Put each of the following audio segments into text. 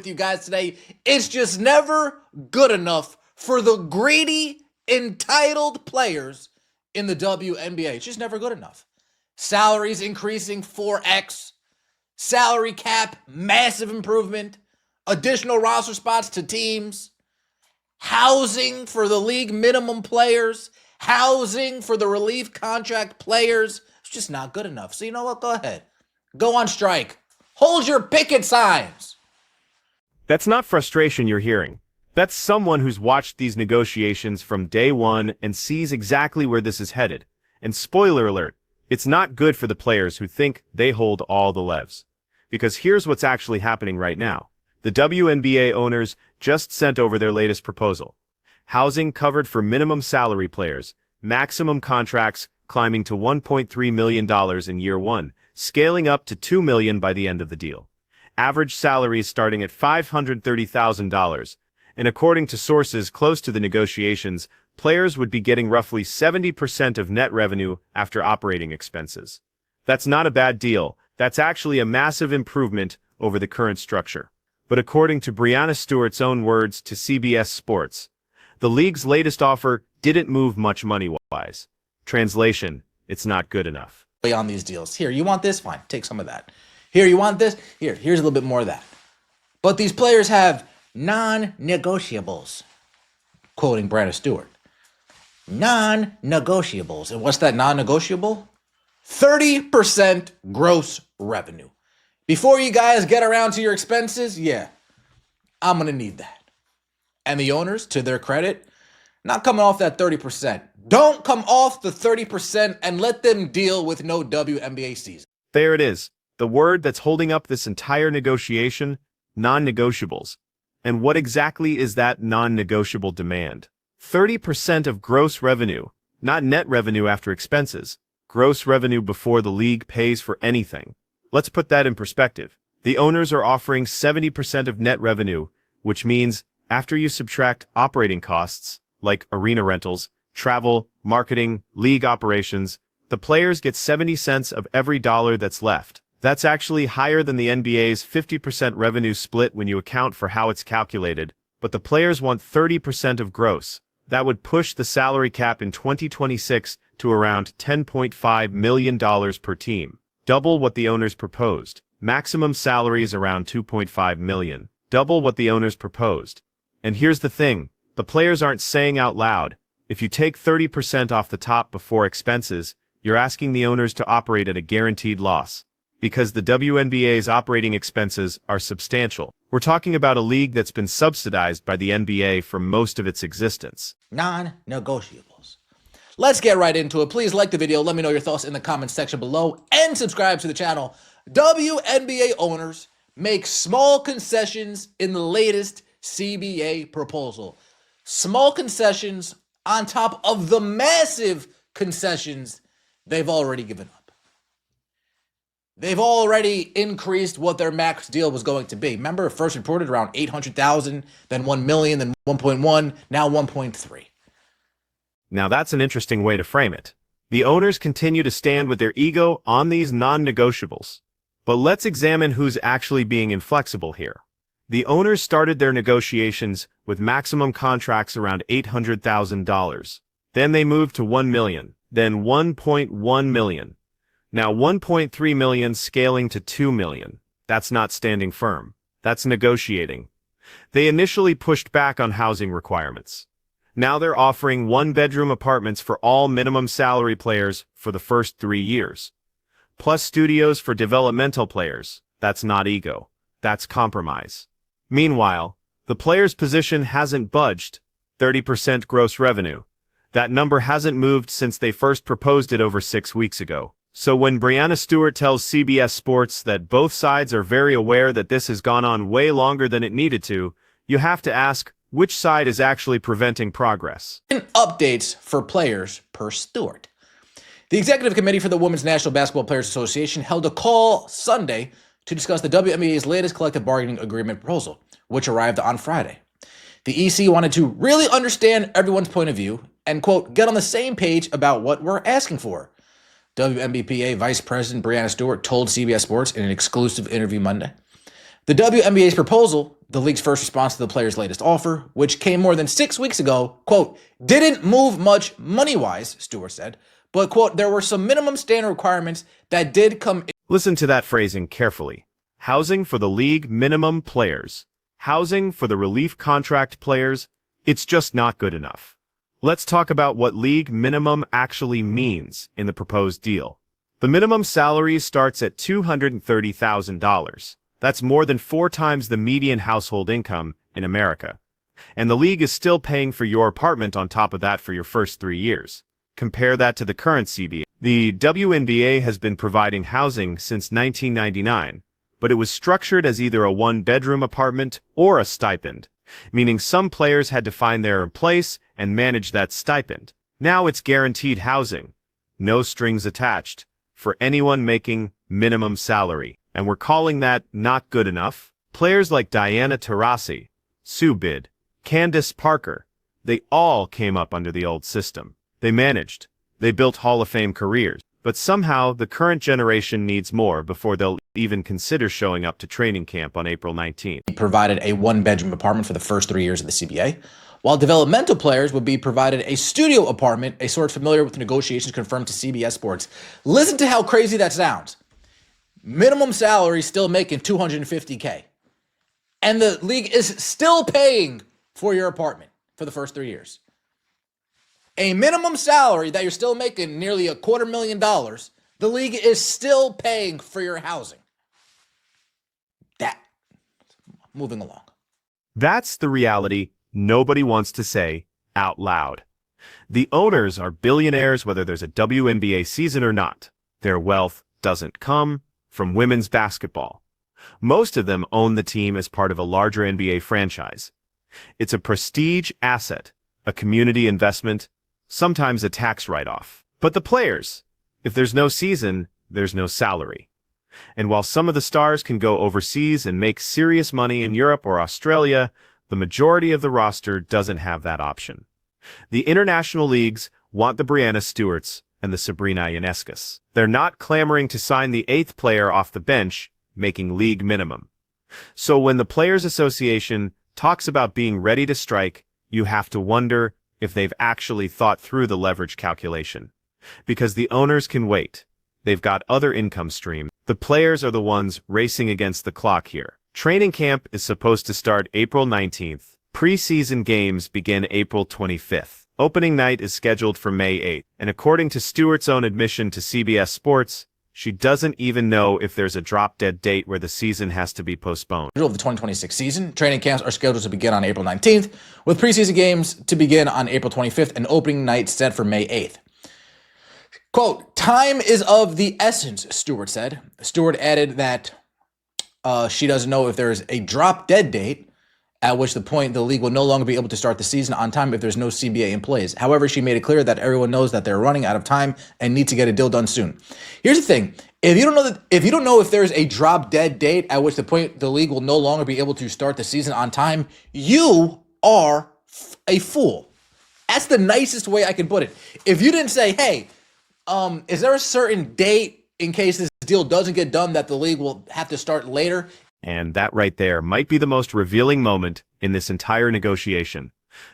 with you guys today. It's just never good enough for the greedy, entitled players in the WNBA. It's just never good enough. Salaries increasing 4x, salary cap, massive improvement, additional roster spots to teams, housing for the league minimum players, housing for the relief contract players. It's just not good enough. So you know what? Go ahead. Go on strike. Hold your picket signs. That's not frustration you're hearing. That's someone who's watched these negotiations from day one and sees exactly where this is headed. And spoiler alert, it's not good for the players who think they hold all the levers. Because here's what's actually happening right now. The WNBA owners just sent over their latest proposal. Housing covered for minimum salary players, maximum contracts climbing to $1.3 million in year one, scaling up to $2 million by the end of the deal. Average salaries starting at $530,000, and according to sources close to the negotiations, players would be getting roughly 70% of net revenue after operating expenses. That's not a bad deal. That's actually a massive improvement over the current structure. But according to Breanna Stewart's own words to CBS Sports, the league's latest offer didn't move much money-wise. Translation, it's not good enough. On these deals. Here, you want this? Fine, take some of that. Here, you want this? Here's a little bit more of that. But these players have non-negotiables. Quoting Breanna Stewart. Non-negotiables. And what's that non-negotiable? 30% gross revenue. Before you guys get around to your expenses, yeah, I'm going to need that. And the owners, to their credit, not coming off that 30%. Don't come off the 30% and let them deal with no WNBA season. There it is. The word that's holding up this entire negotiation, non-negotiables. And what exactly is that non-negotiable demand? 30% of gross revenue, not net revenue after expenses. Gross revenue before the league pays for anything. Let's put that in perspective. The owners are offering 70% of net revenue, which means after you subtract operating costs, like arena rentals, travel, marketing, league operations, the players get 70 cents of every dollar that's left. That's actually higher than the NBA's 50% revenue split when you account for how it's calculated, but the players want 30% of gross. That would push the salary cap in 2026 to around $10.5 million per team. Double what the owners proposed. Maximum salaries around $2.5 million. Double what the owners proposed. And here's the thing. The players aren't saying out loud, if you take 30% off the top before expenses, you're asking the owners to operate at a guaranteed loss. Because the WNBA's operating expenses are substantial. We're talking about a league that's been subsidized by the NBA for most of its existence. Non-negotiables. Let's get right into it. Please like the video. Let me know your thoughts in the comments section below and subscribe to the channel. WNBA owners make small concessions in the latest CBA proposal. Small concessions on top of the massive concessions they've already given up. They've already increased what their max deal was going to be. Remember, first reported around $800,000, then $1 million, then 1.1, now 1.3. Now that's an interesting way to frame it. The owners continue to stand with their ego on these non-negotiables. But let's examine who's actually being inflexible here. The owners started their negotiations with maximum contracts around $800,000. Then they moved to $1 million, then $1.1 million. Now $1.3 million scaling to $2 million. That's not standing firm. That's negotiating. They initially pushed back on housing requirements. Now they're offering one-bedroom apartments for all minimum salary players for the first 3 years. Plus studios for developmental players. That's not ego. That's compromise. Meanwhile, the player's position hasn't budged. 30% gross revenue. That number hasn't moved since they first proposed it over 6 weeks ago. So when Breanna Stewart tells CBS Sports that both sides are very aware that this has gone on way longer than it needed to, you have to ask, which side is actually preventing progress? Updates for players per Stewart. The Executive Committee for the Women's National Basketball Players Association held a call Sunday to discuss the WNBA's latest collective bargaining agreement proposal, which arrived on Friday. The EC wanted to really understand everyone's point of view and, quote, get on the same page about what we're asking for. WNBPA Vice President Breanna Stewart told CBS Sports in an exclusive interview Monday. The WNBA's proposal, the league's first response to the players' latest offer, which came more than 6 weeks ago, quote, didn't move much money-wise, Stewart said, but, quote, there were some minimum standard requirements that did come in. Listen to that phrasing carefully. Housing for the league minimum players. Housing for the relief contract players. It's just not good enough. Let's talk about what league minimum actually means in the proposed deal. The minimum salary starts at $230,000. That's more than 4 times the median household income in America. And the league is still paying for your apartment on top of that for your first 3 years. Compare that to the current CBA. The WNBA has been providing housing since 1999, but it was structured as either a one-bedroom apartment or a stipend, meaning some players had to find their own place and manage that stipend. Now it's guaranteed housing, no strings attached, for anyone making minimum salary. And we're calling that not good enough. Players like Diana Taurasi, Sue Bid, Candace Parker, they all came up under the old system. They managed. They built Hall of Fame careers. But somehow the current generation needs more before they'll even consider showing up to training camp on April 19th. He provided a one-bedroom apartment for the first 3 years of the CBA, while developmental players would be provided a studio apartment, a source familiar with the negotiations confirmed to CBS Sports. Listen to how crazy that sounds. Minimum salary still making $250K. And the league is still paying for your apartment for the first 3 years. A minimum salary that you're still making nearly $250,000, the league is still paying for your housing. Moving along. That's the reality nobody wants to say out loud. The owners are billionaires whether there's a WNBA season or not. Their wealth doesn't come from women's basketball. Most of them own the team as part of a larger NBA franchise. It's a prestige asset, a community investment, sometimes a tax write-off. But the players, if there's no season, there's no salary. And while some of the stars can go overseas and make serious money in Europe or Australia, the majority of the roster doesn't have that option. The international leagues want the Breanna Stewarts and the Sabrina Ionescas. They're not clamoring to sign the 8th player off the bench, making league minimum. So when the Players Association talks about being ready to strike, you have to wonder if they've actually thought through the leverage calculation. Because the owners can wait. They've got other income streams. The players are the ones racing against the clock here. Training camp is supposed to start April 19th. Preseason games begin April 25th. Opening night is scheduled for May 8th. And according to Stewart's own admission to CBS Sports, she doesn't even know if there's a drop-dead date where the season has to be postponed. Of the 2026 season, training camps are scheduled to begin on April 19th, with preseason games to begin on April 25th and opening night set for May 8th. Quote, time is of the essence, Stewart said. Stewart added that she doesn't know if there is a drop-dead date, at which the point the league will no longer be able to start the season on time if there's no CBA in place. However, she made it clear that everyone knows that they're running out of time and need to get a deal done soon. Here's the thing. If you don't know if there's a drop-dead date at which the point the league will no longer be able to start the season on time, you are a fool. That's the nicest way I can put it. If you didn't say, hey, is there a certain date in case this deal doesn't get done that the league will have to start later? And that right there might be the most revealing moment in this entire negotiation.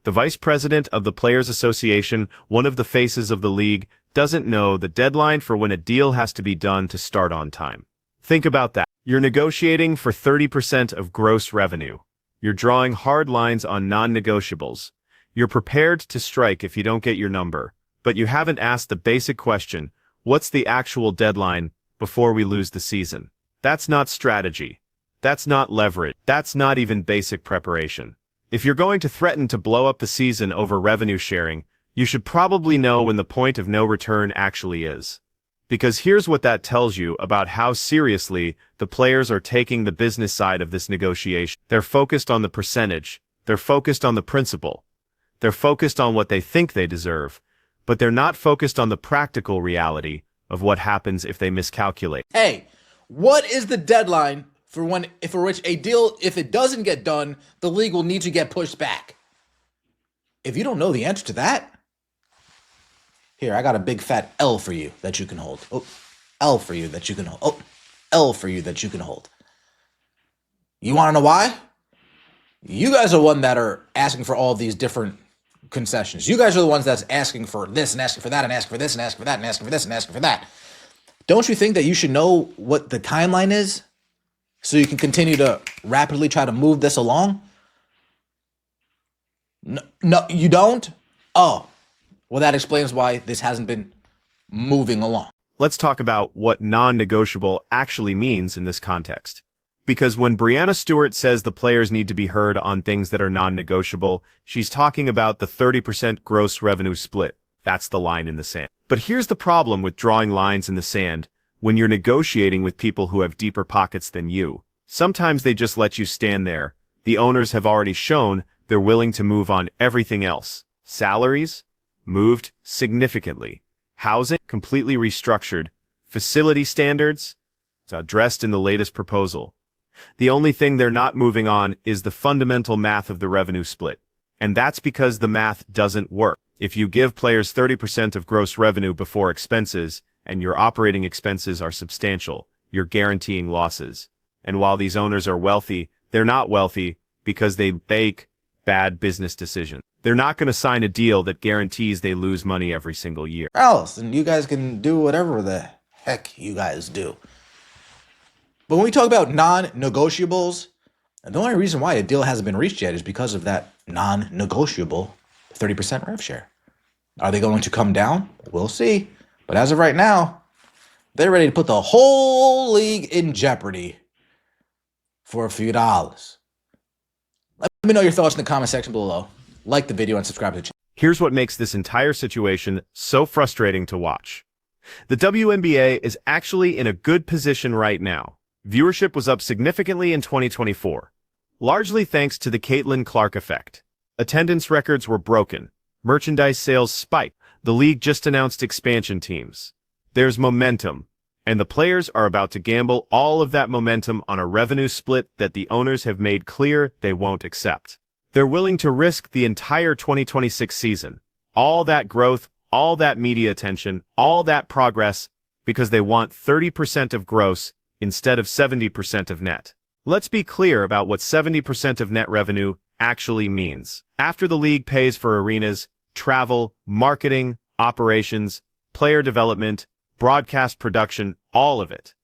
The vice president of the Players Association, one of the faces of the league, doesn't know the deadline for when a deal has to be done to start on time. Think about that. You're negotiating for 30% of gross revenue. You're drawing hard lines on non-negotiables. You're prepared to strike if you don't get your number. But you haven't asked the basic question, what's the actual deadline before we lose the season? That's not strategy. That's not leverage. That's not even basic preparation. If you're going to threaten to blow up the season over revenue sharing, you should probably know when the point of no return actually is. Because here's what that tells you about how seriously the players are taking the business side of this negotiation. They're focused on the percentage. They're focused on the principle. They're focused on what they think they deserve. But they're not focused on the practical reality of what happens if they miscalculate. Hey, what is the deadline for which a deal, if it doesn't get done, the league will need to get pushed back? If you don't know the answer to that, here, I got a big fat L for you that you can hold. Oh, L for you that you can hold. Oh, L for you that you can hold. You want to know why? You guys are the one that are asking for all these different concessions. You guys are the ones that's asking for this and asking for that and asking for this and asking for that and asking for this and asking for that. Don't you think that you should know what the timeline is so you can continue to rapidly try to move this along? No, you don't? Oh, well, that explains why this hasn't been moving along. Let's talk about what non-negotiable actually means in this context. Because when Breanna Stewart says the players need to be heard on things that are non-negotiable, she's talking about the 30% gross revenue split. That's the line in the sand. But here's the problem with drawing lines in the sand when you're negotiating with people who have deeper pockets than you. Sometimes they just let you stand there. The owners have already shown they're willing to move on everything else. Salaries? Moved significantly. Housing? Completely restructured. Facility standards? It's addressed in the latest proposal. The only thing they're not moving on is the fundamental math of the revenue split. And that's because the math doesn't work. If you give players 30% of gross revenue before expenses, and your operating expenses are substantial, you're guaranteeing losses. And while these owners are wealthy, they're not wealthy because they make bad business decisions. They're not going to sign a deal that guarantees they lose money every single year. Else, and you guys can do whatever the heck you guys do. But when we talk about non-negotiables, the only reason why a deal hasn't been reached yet is because of that non-negotiable 30% rev share. Are they going to come down? We'll see. But as of right now, they're ready to put the whole league in jeopardy for a few dollars. Let me know your thoughts in the comment section below. Like the video and subscribe to the channel. Here's what makes this entire situation so frustrating to watch. The WNBA is actually in a good position right now. Viewership was up significantly in 2024, largely thanks to the Caitlin Clark effect. Attendance records were broken. Merchandise sales spiked. The league just announced expansion teams. There's momentum, and the players are about to gamble all of that momentum on a revenue split that the owners have made clear they won't accept. They're willing to risk the entire 2026 season, all that growth, all that media attention, all that progress, because they want 30% of gross instead of 70% of net. Let's be clear about what 70% of net revenue actually means. After the league pays for arenas, travel, marketing, operations, player development, broadcast production, all of it,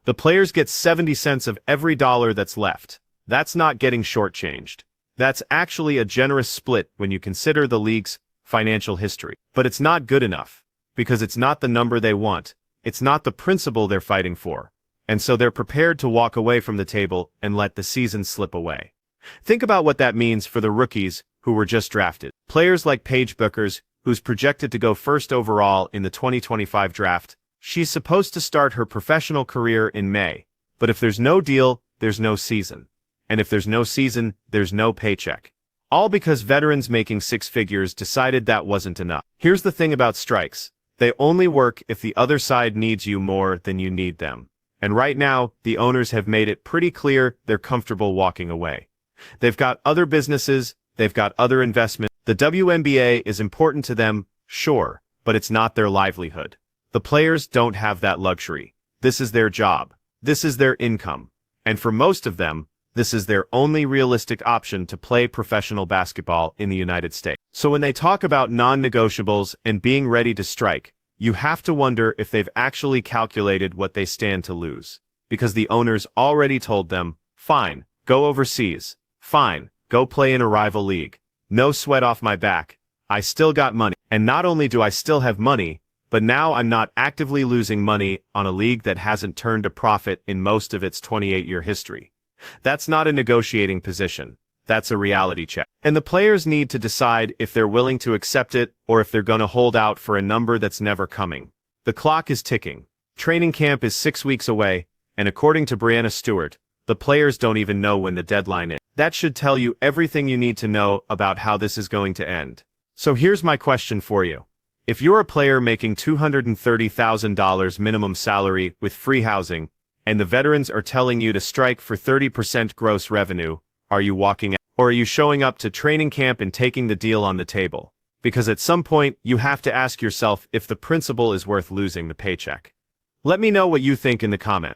the players get 70 cents of every dollar that's left. That's not getting shortchanged. That's actually a generous split when you consider the league's financial history. But it's not good enough, because it's not the number they want. It's not the principle they're fighting for. And so they're prepared to walk away from the table and let the season slip away. Think about what that means for the rookies who were just drafted. Players like Paige Bueckers, who's projected to go first overall in the 2025 draft. She's supposed to start her professional career in May. But if there's no deal, there's no season. And if there's no season, there's no paycheck. All because veterans making six figures decided that wasn't enough. Here's the thing about strikes. They only work if the other side needs you more than you need them. And right now, the owners have made it pretty clear they're comfortable walking away. They've got other businesses, they've got other investments. The WNBA is important to them, sure, but it's not their livelihood. The players don't have that luxury. This is their job. This is their income. And for most of them, this is their only realistic option to play professional basketball in the United States. So when they talk about non-negotiables and being ready to strike, you have to wonder if they've actually calculated what they stand to lose. Because the owners already told them, fine, go overseas. Fine, go play in a rival league. No sweat off my back. I still got money. And not only do I still have money, but now I'm not actively losing money on a league that hasn't turned a profit in most of its 28-year history. That's not a negotiating position. That's a reality check. And the players need to decide if they're willing to accept it or if they're going to hold out for a number that's never coming. The clock is ticking. Training camp is 6 weeks away, and according to Breanna Stewart, the players don't even know when the deadline is. That should tell you everything you need to know about how this is going to end. So here's my question for you. If you're a player making $230,000 minimum salary with free housing, and the veterans are telling you to strike for 30% gross revenue, are you walking out? Or are you showing up to training camp and taking the deal on the table? Because at some point, you have to ask yourself if the principal is worth losing the paycheck. Let me know what you think in the comments.